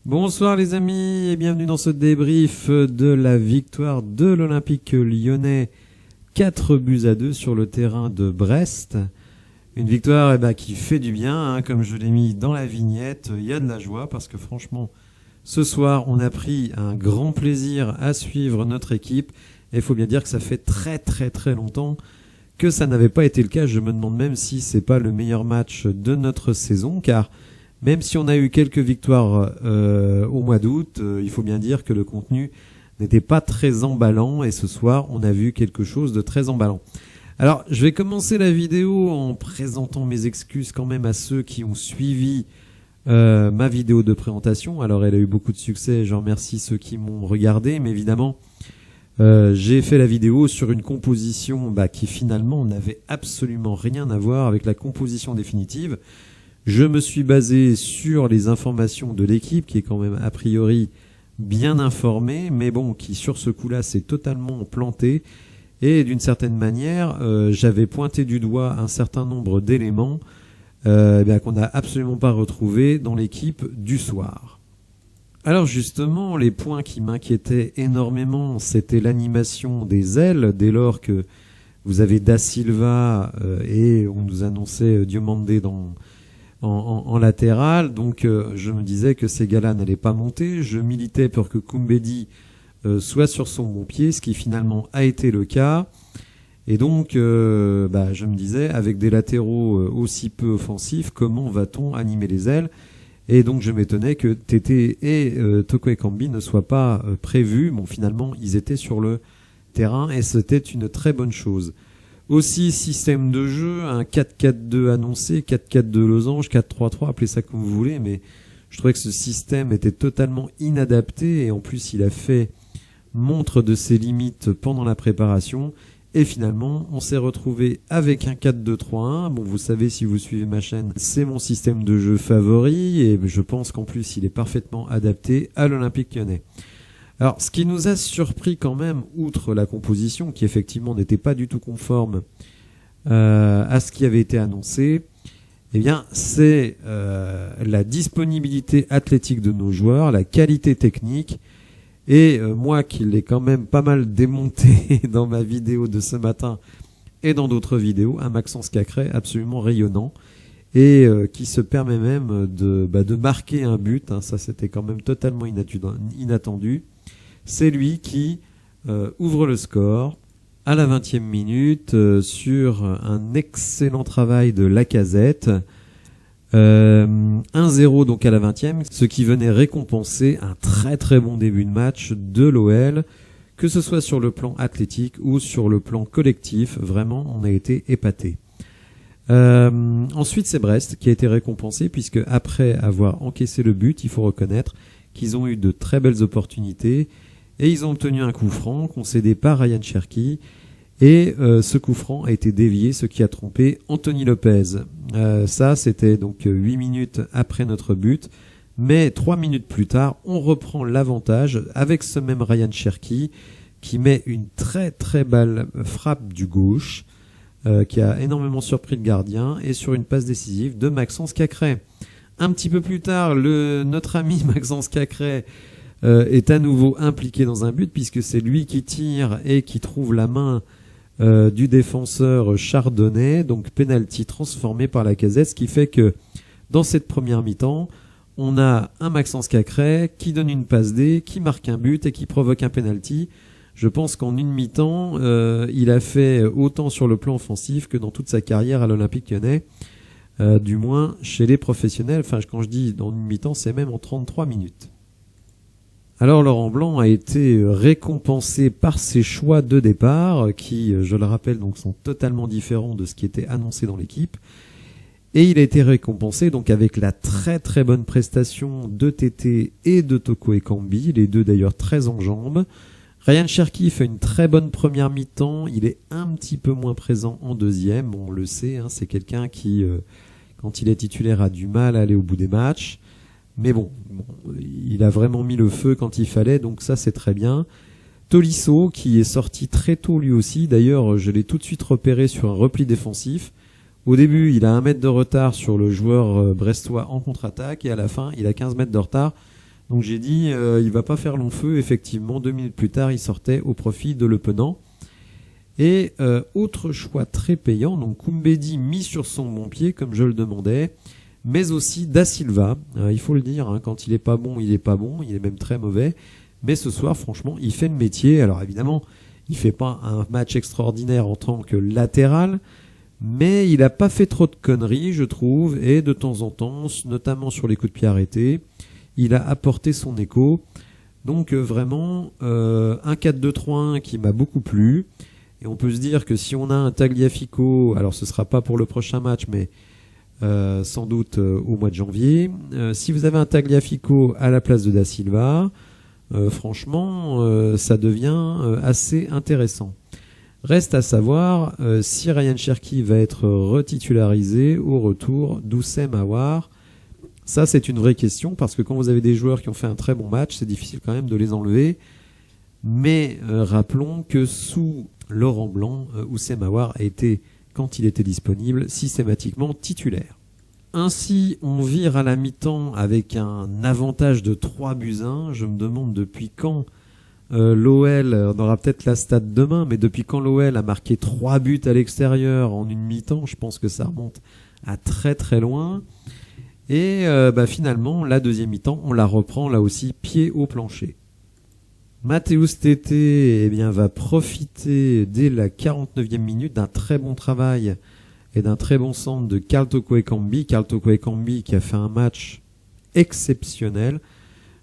Bonsoir les amis et bienvenue dans ce débrief de la victoire de l'Olympique lyonnais 4-2 sur le terrain de Brest. Une victoire qui fait du bien, comme je l'ai mis dans la vignette. Il y a de la joie parce que franchement, ce soir, on a pris un grand plaisir à suivre notre équipe. Et il faut bien dire que ça fait très longtemps que ça n'avait pas été le cas. Je me demande même si c'est pas le meilleur match de notre saison, car même si on a eu quelques victoires au mois d'août, il faut bien dire que le contenu n'était pas très emballant et ce soir, on a vu quelque chose de très emballant. Alors, je vais commencer la vidéo en présentant mes excuses quand même à ceux qui ont suivi ma vidéo de présentation. Alors, elle a eu beaucoup de succès, je remercie ceux qui m'ont regardé, mais évidemment, j'ai fait la vidéo sur une composition qui finalement n'avait absolument rien à voir avec la composition définitive. Je me suis basé sur les informations de l'équipe qui est quand même a priori bien informée, mais bon, qui sur ce coup-là s'est totalement planté. Et d'une certaine manière, j'avais pointé du doigt un certain nombre d'éléments qu'on n'a absolument pas retrouvés dans l'équipe du soir. Alors justement, les points qui m'inquiétaient énormément, c'était l'animation des ailes, dès lors que vous avez Da Silva et on nous annonçait Diomandé en latéral, donc je me disais que ces gars-là n'allaient pas monter. Je militais pour que Koumbedi soit sur son bon pied, ce qui finalement a été le cas. Et donc, je me disais, avec des latéraux aussi peu offensifs, comment va-t-on animer les ailes? Et donc, je m'étonnais que Tété et Toko Ekambi ne soient pas prévus. Bon, finalement, ils étaient sur le terrain et c'était une très bonne chose. Aussi, système de jeu, un 4-4-2 annoncé, 4-4-2 losange, 4-3-3, appelez ça comme vous voulez, mais je trouvais que ce système était totalement inadapté et en plus il a fait montre de ses limites pendant la préparation et finalement on s'est retrouvé avec un 4-2-3-1. Bon, vous savez, si vous suivez ma chaîne, c'est mon système de jeu favori et je pense qu'en plus il est parfaitement adapté à l'Olympique lyonnais. Alors, ce qui nous a surpris quand même, outre la composition, qui effectivement n'était pas du tout conforme à ce qui avait été annoncé, c'est la disponibilité athlétique de nos joueurs, la qualité technique, et moi qui l'ai quand même pas mal démonté dans ma vidéo de ce matin et dans d'autres vidéos, un Maxence Cacré absolument rayonnant, et qui se permet même de marquer un but, ça c'était quand même totalement inattendu. C'est lui qui ouvre le score à la 20e minute sur un excellent travail de Lacazette. 1-0 donc à la 20e, ce qui venait récompenser un très bon début de match de l'OL, que ce soit sur le plan athlétique ou sur le plan collectif. Vraiment, on a été épatés. Ensuite, c'est Brest qui a été récompensé, puisque après avoir encaissé le but, il faut reconnaître qu'ils ont eu de très belles opportunités. Et ils ont obtenu un coup franc concédé par Ryan Cherki. Et ce coup franc a été dévié, ce qui a trompé Anthony Lopez. Ça, c'était donc 8 minutes après notre but. Mais 3 minutes plus tard, on reprend l'avantage avec ce même Ryan Cherki qui met une très belle frappe du gauche qui a énormément surpris le gardien et sur une passe décisive de Maxence Cacré. Un petit peu plus tard, notre ami Maxence Cacré est à nouveau impliqué dans un but puisque c'est lui qui tire et qui trouve la main du défenseur Chardonnay, donc penalty transformé par Lacazette, ce qui fait que dans cette première mi-temps, on a un Maxence Cacré qui donne une passe D, qui marque un but et qui provoque un penalty. Je pense qu'en une mi-temps, il a fait autant sur le plan offensif que dans toute sa carrière à l'Olympique lyonnais, du moins chez les professionnels. Enfin, quand je dis dans une mi-temps, c'est même en 33 minutes. Alors Laurent Blanc a été récompensé par ses choix de départ qui, je le rappelle, donc sont totalement différents de ce qui était annoncé dans l'équipe. Et il a été récompensé donc avec la très bonne prestation de Tété et de Toko Ekambi, les deux d'ailleurs très en jambes. Ryan Cherki fait une très bonne première mi-temps, il est un petit peu moins présent en deuxième, on le sait, c'est quelqu'un qui, quand il est titulaire, a du mal à aller au bout des matchs. Mais bon, il a vraiment mis le feu quand il fallait, donc ça c'est très bien. Tolisso qui est sorti très tôt lui aussi, d'ailleurs je l'ai tout de suite repéré sur un repli défensif. Au début il a 1 mètre de retard sur le joueur brestois en contre-attaque et à la fin il a 15 mètres de retard. Donc j'ai dit, il va pas faire long feu. Effectivement, 2 minutes plus tard, il sortait au profit de Le Penant. Et autre choix très payant, donc Koumbedi mis sur son bon pied, comme je le demandais, mais aussi Da Silva. Il faut le dire, hein, quand il est pas bon, il est pas bon, il est même très mauvais. Mais ce soir, franchement, il fait le métier. Alors évidemment, il fait pas un match extraordinaire en tant que latéral, mais il a pas fait trop de conneries, je trouve, et de temps en temps, notamment sur les coups de pied arrêtés, il a apporté son écho. Donc vraiment, un 4-2-3-1 qui m'a beaucoup plu. Et on peut se dire que si on a un Tagliafico, alors ce sera pas pour le prochain match, mais sans doute au mois de janvier. Si vous avez un Tagliafico à la place de Da Silva, franchement, ça devient assez intéressant. Reste à savoir si Ryan Cherki va être retitularisé au retour d'Oussem Aouar. Ça, c'est une vraie question, parce que quand vous avez des joueurs qui ont fait un très bon match, c'est difficile quand même de les enlever. Mais rappelons que sous Laurent Blanc, Oussem Aouar a été, quand il était disponible, systématiquement titulaire. Ainsi, on vire à la mi-temps avec un avantage de 3-1. Je me demande depuis quand l'OL, on aura peut-être la stat demain, mais depuis quand l'OL a marqué 3 buts à l'extérieur en une mi-temps, je pense que ça remonte à très très loin. Et finalement, la deuxième mi-temps, on la reprend là aussi pied au plancher. Matheus Tété va profiter dès la 49e minute d'un très bon travail et d'un très bon centre de Karl Toko Ekambi. Karl Toko Ekambi qui a fait un match exceptionnel.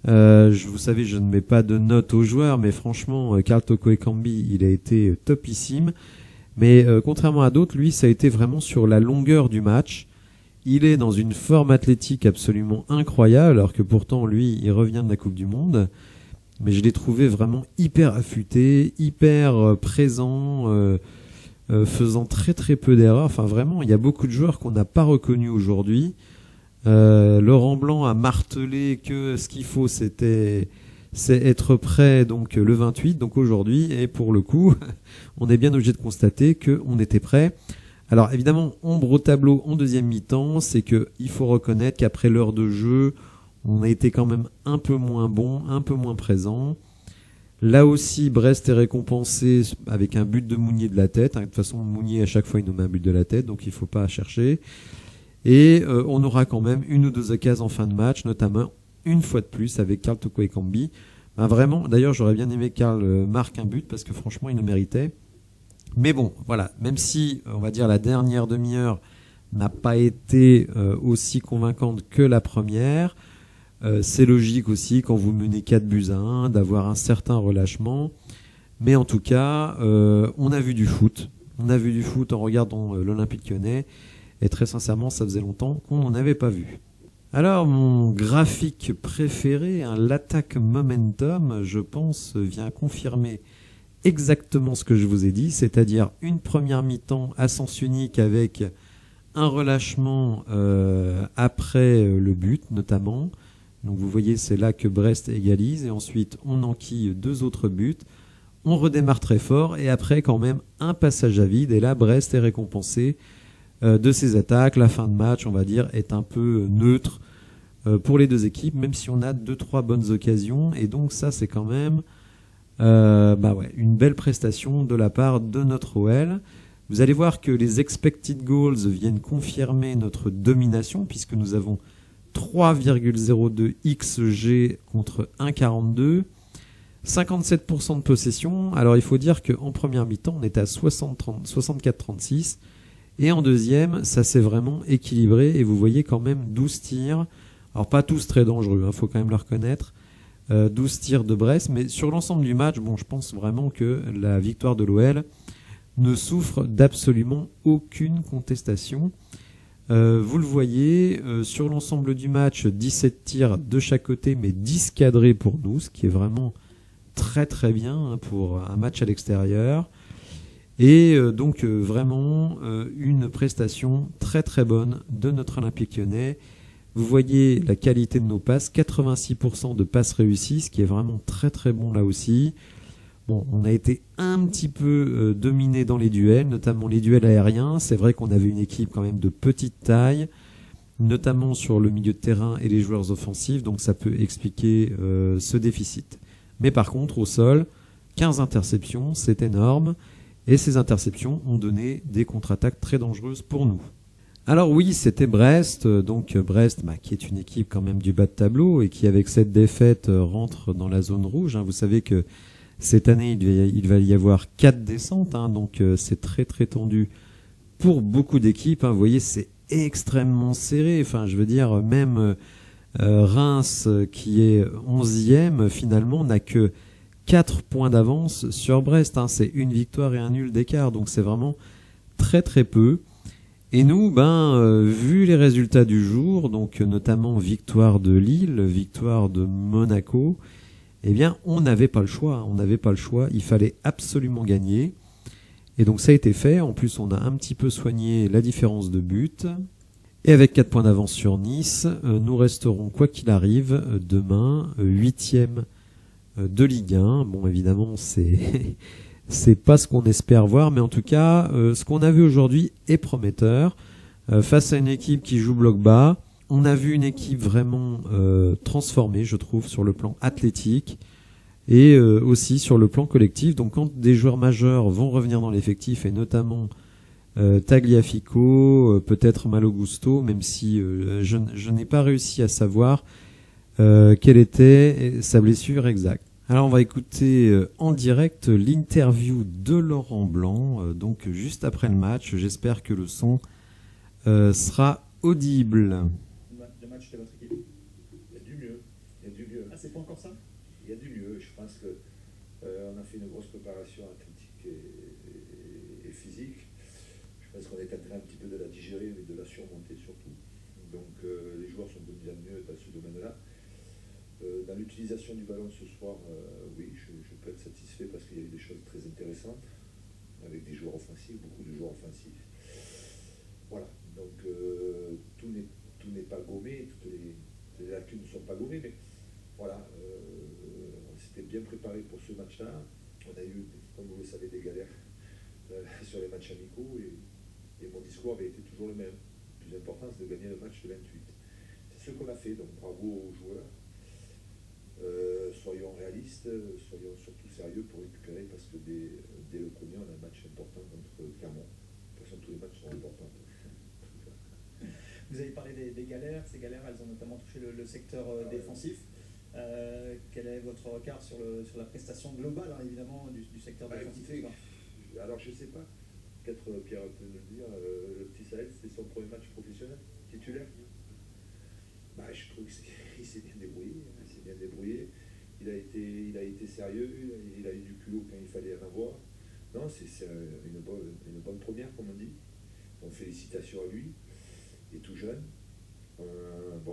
Vous savez, je ne mets pas de notes aux joueurs, mais franchement, Karl Toko Ekambi, il a été topissime. Mais contrairement à d'autres, lui, ça a été vraiment sur la longueur du match. Il est dans une forme athlétique absolument incroyable, alors que pourtant, lui, il revient de la Coupe du Monde. Mais je l'ai trouvé vraiment hyper affûté, hyper présent, faisant très très peu d'erreurs. Enfin vraiment, il y a beaucoup de joueurs qu'on n'a pas reconnus aujourd'hui. Laurent Blanc a martelé que ce qu'il faut, c'est être prêt donc le 28, donc aujourd'hui. Et pour le coup, on est bien obligé de constater qu'on était prêt. Alors évidemment, ombre au tableau en deuxième mi-temps, c'est que il faut reconnaître qu'après l'heure de jeu, on a été quand même un peu moins bon, un peu moins présent. Là aussi, Brest est récompensé avec un but de Mounier de la tête. De toute façon, Mounier, à chaque fois, il nous met un but de la tête, donc il ne faut pas chercher. Et on aura quand même une ou deux occasions en fin de match, notamment une fois de plus avec Karl Toko Ekambi. Vraiment, d'ailleurs, j'aurais bien aimé Karl marque un but, parce que franchement, il le méritait. Mais bon, voilà, même si, on va dire, la dernière demi-heure n'a pas été aussi convaincante que la première, c'est logique aussi, quand vous menez 4-1, d'avoir un certain relâchement. Mais en tout cas, on a vu du foot. On a vu du foot en regardant l'Olympique Lyonnais. Et très sincèrement, ça faisait longtemps qu'on n'en avait pas vu. Alors, mon graphique préféré, l'attaque momentum, je pense, vient confirmer exactement ce que je vous ai dit, c'est-à-dire une première mi-temps à sens unique avec un relâchement après le but, notamment. Donc vous voyez, c'est là que Brest égalise, et ensuite on enquille 2 autres buts, on redémarre très fort, et après quand même un passage à vide, et là Brest est récompensé de ses attaques. La fin de match, on va dire, est un peu neutre pour les deux équipes, même si on a 2-3 bonnes occasions, et donc ça c'est quand même une belle prestation de la part de notre OL. Vous allez voir que les expected goals viennent confirmer notre domination, puisque nous avons 3,02 XG contre 1,42, 57% de possession. Alors il faut dire qu'en première mi-temps, on était à 64-36, et en deuxième, ça s'est vraiment équilibré, et vous voyez quand même 12 tirs, alors pas tous très dangereux, faut quand même le reconnaître, 12 tirs de Brest, mais sur l'ensemble du match, je pense vraiment que la victoire de l'OL ne souffre d'absolument aucune contestation. Vous le voyez, sur l'ensemble du match, 17 tirs de chaque côté, mais 10 cadrés pour nous, ce qui est vraiment très très bien pour un match à l'extérieur. Et donc vraiment une prestation très très bonne de notre Olympique Lyonnais. Vous voyez la qualité de nos passes, 86% de passes réussies, ce qui est vraiment très très bon là aussi. Bon, on a été un petit peu dominé dans les duels, notamment les duels aériens. C'est vrai qu'on avait une équipe quand même de petite taille, notamment sur le milieu de terrain et les joueurs offensifs, donc ça peut expliquer ce déficit. Mais par contre, au sol, 15 interceptions, c'est énorme, et ces interceptions ont donné des contre-attaques très dangereuses pour nous. Alors oui, c'était Brest, donc Brest qui est une équipe quand même du bas de tableau et qui avec cette défaite rentre dans la zone rouge. Vous savez que cette année il va y avoir 4 descentes, donc c'est très très tendu pour beaucoup d'équipes. Vous voyez, c'est extrêmement serré. Enfin, je veux dire, même Reims qui est 11e finalement n'a que 4 points d'avance sur Brest. C'est une victoire et un nul d'écart, donc c'est vraiment très très peu. Et nous, vu les résultats du jour, donc notamment victoire de Lille, victoire de Monaco, eh bien, on n'avait pas le choix. Il fallait absolument gagner. Et donc ça a été fait. En plus, on a un petit peu soigné la différence de but. Et avec 4 points d'avance sur Nice, nous resterons, quoi qu'il arrive, demain, 8e de Ligue 1. Bon, évidemment, c'est pas ce qu'on espère voir, mais en tout cas, ce qu'on a vu aujourd'hui est prometteur. Face à une équipe qui joue bloc bas, on a vu une équipe vraiment transformée, je trouve, sur le plan athlétique et aussi sur le plan collectif. Donc quand des joueurs majeurs vont revenir dans l'effectif, et notamment Tagliafico, peut-être Malo Gusto, même si je n'ai pas réussi à savoir quelle était sa blessure exacte. Alors on va écouter en direct l'interview de Laurent Blanc, donc juste après le match. J'espère que le son sera audible. Le match de votre équipe. Il y a du mieux. Ah, c'est pas encore ça? Il y a du mieux. Je pense que on a fait une grosse préparation athlétique et physique. Je pense qu'on est en train un petit peu de la digérer, mais de la surmonter surtout. Donc les joueurs sont de mieux en mieux dans ce domaine-là. Dans l'utilisation du ballon ce soir, oui, je peux être satisfait parce qu'il y a eu des choses très intéressantes avec des joueurs offensifs, beaucoup de joueurs offensifs. Voilà, donc tout n'est pas gommé, toutes les lacunes ne sont pas gommées, mais voilà, on s'était bien préparé pour ce match-là. On a eu, comme vous le savez, des galères sur les matchs amicaux et mon discours avait été toujours le même. Le plus important, c'est de gagner le match de 28. C'est ce qu'on a fait, donc bravo aux joueurs. Soyons réalistes, soyons surtout sérieux pour récupérer parce que dès le premier, on a un match important contre Clermont. De toute façon, tous les matchs sont importants. Vous avez parlé des galères. Ces galères, elles ont notamment touché le secteur défensif. Quel est votre regard sur la prestation globale, évidemment, du secteur défensif? Écoutez, alors je ne sais pas, peut-être Pierre peut nous le dire, le petit Saël, c'était son premier match professionnel, titulaire. Je trouve qu'il s'est bien débrouillé. Il a été sérieux, il a eu du culot quand il fallait en avoir. Non, c'est une bonne première, comme on dit. Donc félicitations à lui. Il est tout jeune.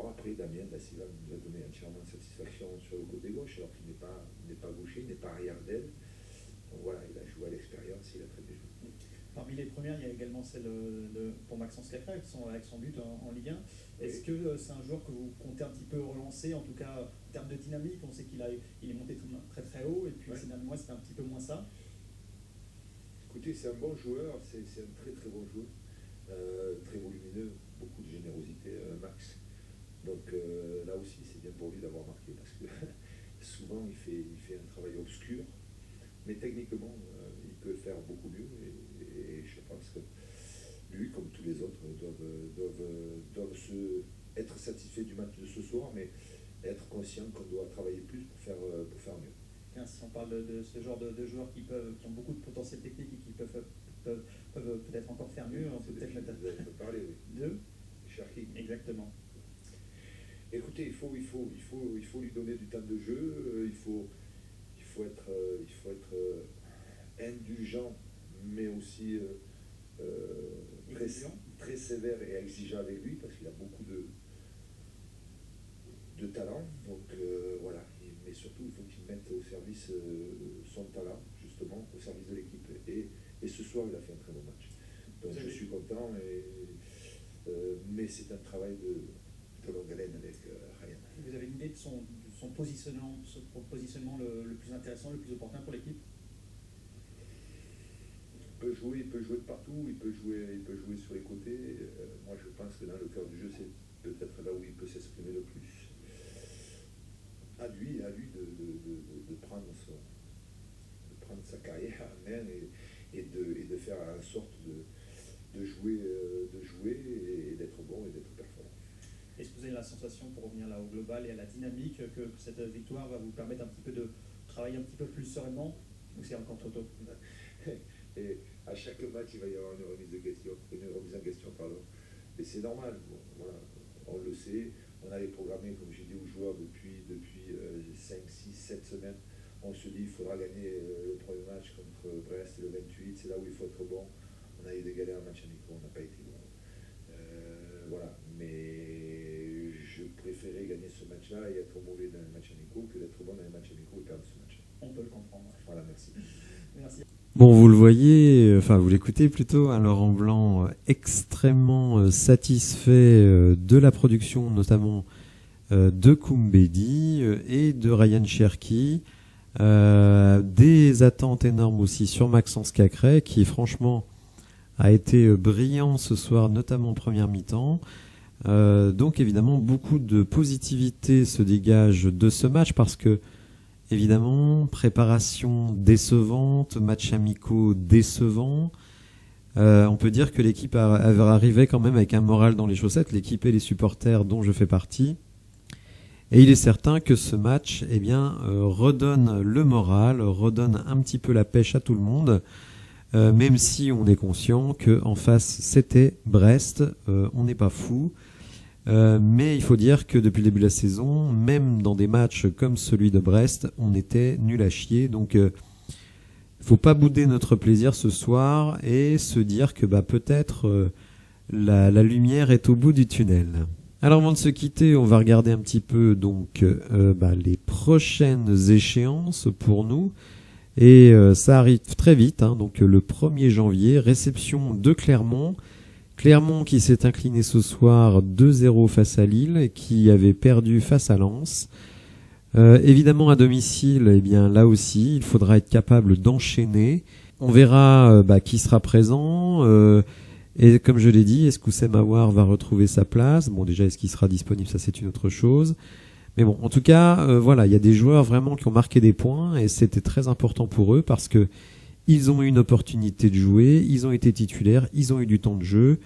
Après, Damien Da Silva nous a donné entièrement satisfaction sur le côté gauche, alors qu'il n'est pas gaucher, il n'est pas arrière d'aile. Donc voilà, il a joué à l'expérience, il a très bien joué. Parmi les premières, il y a également celle pour Maxence Lefebvre avec son but en Ligue 1. Est-ce que c'est un joueur que vous comptez un petit peu relancer, en tout cas en termes de dynamique? On sait qu'il est monté très très haut, et puis ces derniers mois, c'était un petit peu moins ça. Écoutez, c'est un bon joueur, c'est un très très bon joueur, très volumineux, beaucoup de générosité, Max. Donc là aussi, c'est bien pour lui d'avoir marqué, parce que souvent il fait un travail obscur, mais techniquement, il peut faire beaucoup mieux, et je pense que lui, comme tous les autres, doivent être satisfaits du match de ce soir, mais être conscient qu'on doit travailler plus pour faire mieux. Si on parle de ce genre de joueurs qui ont beaucoup de potentiel technique et qui peuvent peut-être encore faire mieux, on peut peut-être mettre parler, oui. De Cherki. Exactement. Écoutez, il faut lui donner du temps de jeu, il faut être indulgent, mais aussi très sévère et exigeant avec lui, parce qu'il a beaucoup de talent. Donc voilà, mais surtout il faut qu'il mette au service son talent, justement, au service de l'équipe. Et ce soir, il a fait un très bon match. Donc je suis content, mais c'est un travail de longue haleine avec Ryan. Vous avez une idée de son positionnement le plus intéressant, le plus opportun pour l'équipe? Il peut jouer de partout, il peut jouer sur les côtés. Moi, je pense que dans le cœur du jeu, peut-être là où il peut s'exprimer le plus. À lui de prendre sa carrière en main et de faire en sorte de jouer et d'être bon et d'être performant. Est-ce que vous avez la sensation, pour revenir là au global et à la dynamique, que cette victoire va vous permettre un petit peu de travailler un petit peu plus sereinement, ou c'est encore trop tôt? Et à chaque match, il va y avoir une remise en question, pardon. Et c'est normal, bon, voilà, on le sait, on avait programmé, comme j'ai dit aux joueurs, depuis 5, 6, 7 semaines. On se dit qu'il faudra gagner le premier match contre Brest le 28, c'est là où il faut être bon. On a eu des galères en match amicaux, on n'a pas été bon. Voilà, mais je préférais gagner ce match-là et être mauvais dans les matchs amicaux que d'être bon dans les matchs amicaux et perdre ce match. On peut le comprendre. Voilà, merci. Merci. Bon, vous le voyez, enfin vous l'écoutez plutôt, hein, Laurent Blanc extrêmement satisfait de la production, notamment de Koumbedi et de Ryan Cherki. Des attentes énormes aussi sur Maxence Cacré, qui franchement a été brillant ce soir, notamment en première mi-temps. Donc évidemment, beaucoup de positivité se dégage de ce match parce que, évidemment, préparation décevante, match amicaux décevant. On peut dire que l'équipe arrivait quand même avec un moral dans les chaussettes, l'équipe et les supporters dont je fais partie. Et il est certain que ce match, eh bien, redonne le moral, redonne un petit peu la pêche à tout le monde, même si on est conscient qu'en face c'était Brest, on n'est pas fou. Mais il faut dire que depuis le début de la saison, même dans des matchs comme celui de Brest, on était nul à chier. Donc, faut pas bouder notre plaisir ce soir et se dire que peut-être la lumière est au bout du tunnel. Alors avant de se quitter, on va regarder un petit peu donc les prochaines échéances pour nous. Et ça arrive très vite, hein, donc le 1er janvier, réception de Clermont. Clermont qui s'est incliné ce soir 2-0 face à Lille et qui avait perdu face à Lens. Évidemment à domicile, eh bien là aussi, il faudra être capable d'enchaîner. On verra qui sera présent. Et comme je l'ai dit, est-ce qu'Oussem Aouar va retrouver sa place? Bon, déjà, est-ce qu'il sera disponible? Ça, c'est une autre chose. Mais bon, en tout cas, voilà, il y a des joueurs vraiment qui ont marqué des points et c'était très important pour eux parce que ils ont eu une opportunité de jouer, ils ont été titulaires, ils ont eu du temps de jeu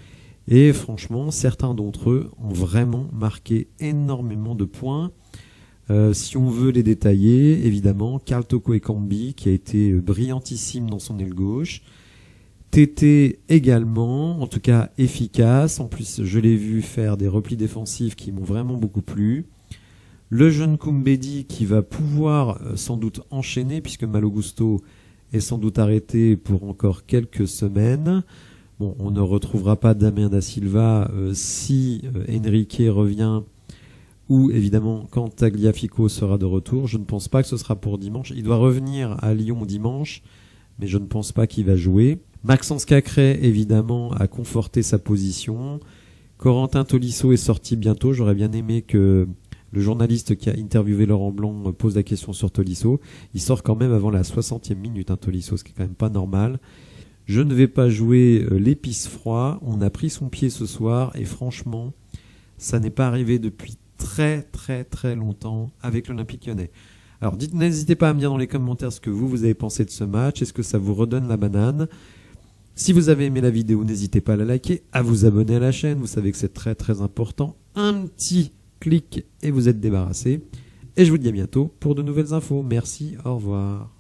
et franchement, certains d'entre eux ont vraiment marqué énormément de points. Si on veut les détailler, évidemment, Karl Toko Ekambi qui a été brillantissime dans son aile gauche. Tété également, en tout cas efficace. En plus, je l'ai vu faire des replis défensifs qui m'ont vraiment beaucoup plu. Le jeune Koumbedi qui va pouvoir sans doute enchaîner puisque Malo Gusto est sans doute arrêté pour encore quelques semaines. Bon, on ne retrouvera pas Damien da Silva si Enrique revient ou évidemment quand Tagliafico sera de retour. Je ne pense pas que ce sera pour dimanche. Il doit revenir à Lyon dimanche, mais je ne pense pas qu'il va jouer. Maxence Cacré, évidemment, a conforté sa position. Corentin Tolisso est sorti bientôt. J'aurais bien aimé que le journaliste qui a interviewé Laurent Blanc pose la question sur Tolisso. Il sort quand même avant la 60e minute, Tolisso, ce qui est quand même pas normal. Je ne vais pas jouer l'épice froid. On a pris son pied ce soir et franchement, ça n'est pas arrivé depuis très très très longtemps avec l'Olympique Lyonnais. Alors n'hésitez pas à me dire dans les commentaires ce que vous avez pensé de ce match. Est-ce que ça vous redonne la banane ? Si vous avez aimé la vidéo, n'hésitez pas à la liker, à vous abonner à la chaîne. Vous savez que c'est très très important. Un petit clic et vous êtes débarrassé. Et je vous dis à bientôt pour de nouvelles infos. Merci, au revoir.